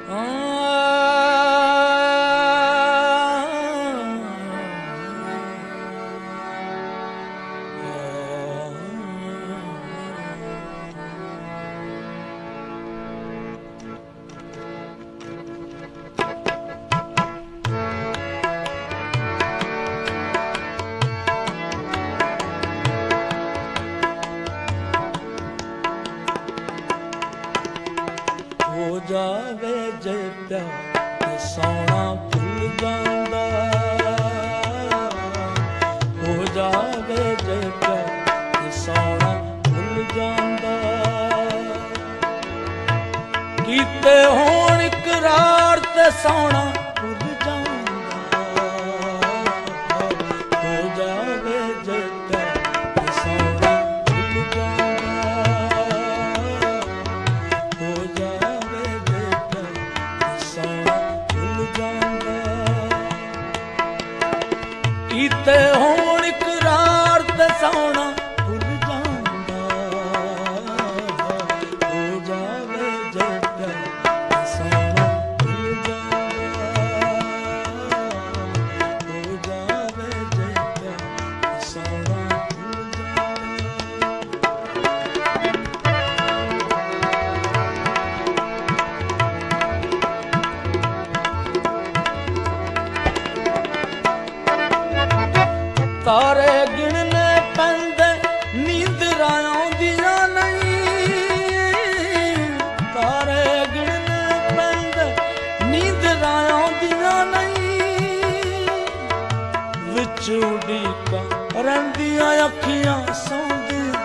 ਹੋ ਜਾਵੇ ਜੇ ਪਿਆਰ ਤੇ ਸੋਹਣਾ ਭੁੱਲ ਜਾਂਦਾ, ਹੋ ਜਾਵੇ ਜੇ ਪਿਆਰ ਤੇ ਸੋਹਣਾ ਭੁੱਲ ਜਾਂਦਾ, ਕੀਤੇ ਹੋਣ ਇਕਰਾਰ ਤੇ ਸੋਹਣਾ ਭੁੱਲ ਜਾਂਦਾ, ਹੋ ਜਾਵੇ ਜੇ ਪਿਆਰ ਤੇ ਸੋਹਣਾ ਭੁੱਲ ਜਾਂਦਾ, ਹੋ ਜਾਵੇ ਕੀਤੇ ਹੋਣ ਇਕਰਾਰ ਤੇ ਸੋਹਣਾ ਭੁੱਲ ਜਾਂਦਾ, ਹੋ ਜਾਵੇ ਜੇ ਪਿਆਰ ਸੋਹਣਾ ਭੁੱਲ ਜਾਂਦਾ, ਹੋ ਜਾਵੇ ਜੇ ਪਿਆਰ ਸੋਹਣਾ ਭੁੱਲ ਤਾਰੇ ਗਿਣਨੇ ਪੈਂਦੇ ਨੀਂਦਰਾਂ ਆਉਂਦੀਆਂ ਨਹੀਂ, ਤਾਰੇ ਗਿਣਨੇ ਪੈਂਦੇ ਨੀਂਦਰਾਂ ਆਉਂਦੀਆਂ ਨਹੀਂ, ਵਿੱਚ ਉਡੀਕਾਂ ਰਹਿੰਦੀਆਂ ਅੱਖੀਆਂ ਸੌਂਦੀਆਂ,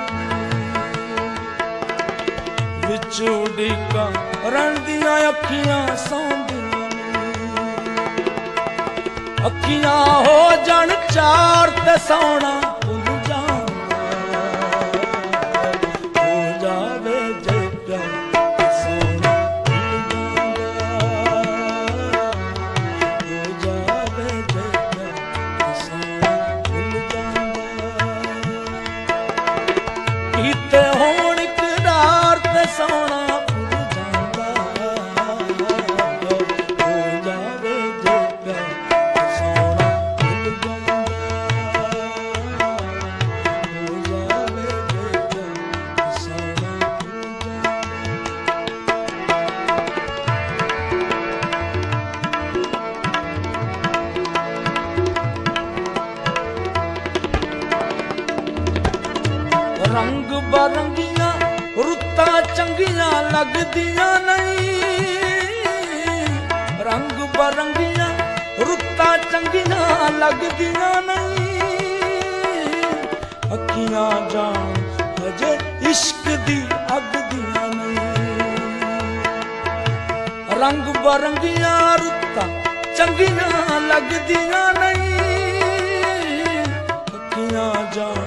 ਵਿੱਚ ਉਡੀਕਾਂ ਰਹਿੰਦੀਆਂ ਅੱਖੀਆਂ ਸੌਂਦੀਆਂ, ਅੱਖੀਆਂ ਹੋ ਜਾਣ ਚਾਰ ਤੇ ਸੋਹਣਾ ਭੁੱਲ ਜਾਂਦਾ, ਹੋ ਜਾਵੇ ਜੇ ਪਿਆਰ ਸੋਹਣਾ ਭੁੱਲ ਜਾਂਦਾ, ਹੋ ਜਾਵੇ ਜੇ ਪਿਆਰ ਸੋਹਣਾ ਭੁੱਲ ਜਾਂਦਾ, ਕੀਤੇ ਹੋਣ ਇਕਰਾਰ ਤੇ ਸੋਹਣਾ ਭੁੱਲ ਜਾਂਦਾ, ਹੋ ਜਾਵੇ ਜੇ ਪਿਆਰ ਰੰਗ ਬਰੰਗੀਆਂ ਰੁੱਤਾਂ ਚੰਗੀਆਂ ਲੱਗਦੀਆਂ ਨਹੀਂ, ਰੰਗ ਬਰੰਗੀਆਂ ਰੁੱਤਾਂ ਚੰਗੀਆਂ ਲੱਗਦੀਆਂ ਨਹੀਂ, ਅੱਖੀਆਂ ਜਾਣ ਹਜੇ ਇਸ਼ਕ ਦੀ ਅੱਗ ਦੀਆਂ ਨਹੀਂ, ਰੰਗ ਬਰੰਗੀਆਂ ਰੁੱਤਾਂ ਚੰਗੀਆਂ ਲੱਗਦੀਆਂ ਨਹੀਂ, ਅੱਖੀਆਂ ਜਾਣ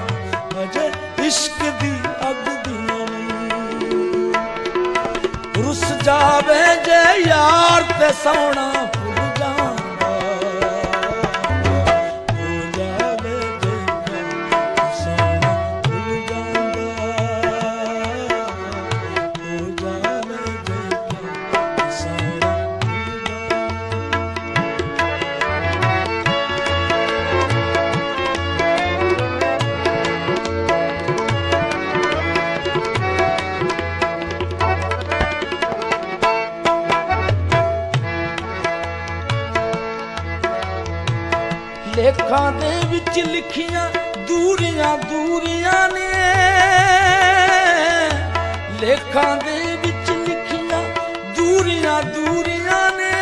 ਹਜੇ ਇਸ਼ਕ ਦੀ ਅੱਗ ਦੀਆਂ ਨਹੀਂ, ਰੁੱਸ ਜਾਵੇ ਜੇ ਯਾਰ ਤੇ ਸੋਹਣਾ ਭੁੱਲ ਜਾਂਦਾ, ਹੋ ਜਾਵੇ ਜੇ ਪਿਆਰ ਸੋਹਣਾ ਭੁੱਲ ਜਾਂਦਾ, ਹੋ ਜਾਵੇ ਜੇ ਪਿਆਰ ਸੋਹਣਾ ਲੇਖਾਂ ਦੇ ਵਿੱਚ ਲਿਖੀਆਂ ਦੂਰੀਆਂ ਦੂਰੀਆਂ ਨੇ, ਲੇਖਾਂ ਦੇ ਵਿੱਚ ਲਿਖੀਆਂ ਦੂਰੀਆਂ ਦੂਰੀਆਂ ਨੇ,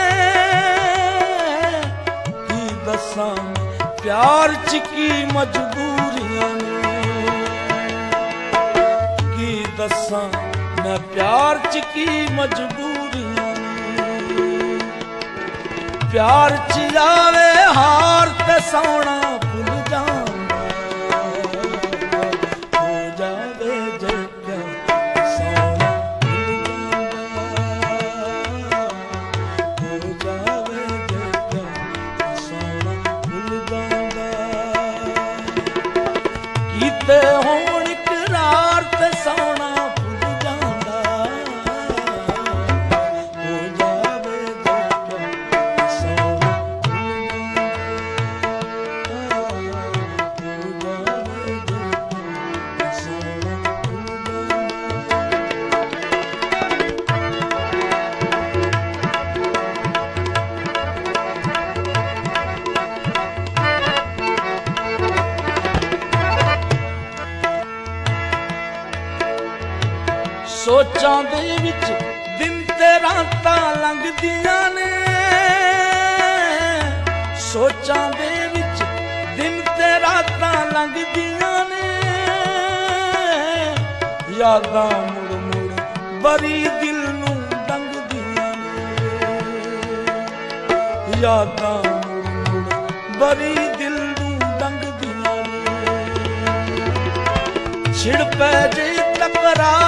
ਕੀ ਦੱਸਾਂ ਪਿਆਰ ਚ ਕੀ ਮਜਬੂਰੀਆਂ ਨੇ, ਕੀ ਦੱਸਾਂ ਮੈਂ ਪਿਆਰ ਚ ਕੀ ਮਜਬੂਰੀਆਂ ਨੇ, ਪਿਆਰ ਚ ਆਵੇ ਹਾਰ ਤੇ ਸੋਹਣਾ ਭੁੱਲ ਜਾਂਦਾ, ਹੋ ਜਾਵੇ ਜੇ ਪਿਆਰ ਸੋਹਣਾ ਭੁੱਲ ਜਾਂਦਾ, ਹੋ ਜਾਵੇ ਜੇ ਪਿਆਰ ਸੋਹਣਾ ਭੁੱਲ ਜਾਂਦਾ, ਕੀਤੇ ਹੋਣ ਇਕਰਾਰ ਤੇ ਸੋਹਣਾ ਭੁੱਲ ਜਾਂਦਾ, ਹੋ ਜਾਵੇ ਸੋਚਾਂ ਦੇ ਵਿੱਚ ਦਿਨ ਤੇ ਰਾਤਾਂ ਲੰਘਦੀਆਂ ਨੇ, ਸੋਚਾਂ ਦੇ ਵਿੱਚ ਦਿਨ ਤੇ ਰਾਤਾਂ ਲੰਘਦੀਆਂ ਨੇ, ਯਾਦਾਂ ਮੁੜ ਮੁੜ ਬਰੀ ਦਿਲ ਨੂੰ ਡੰਗਦੀਆਂ ਨੇ, ਯਾਦਾਂ ਮੁੜ ਮੁੜ ਬਰੀ ਦਿਲ ਨੂੰ ਡੰਗਦੀਆਂ ਨੇ। ਛਿੜ ਪੈ ਜੇ ਟਕਰਾ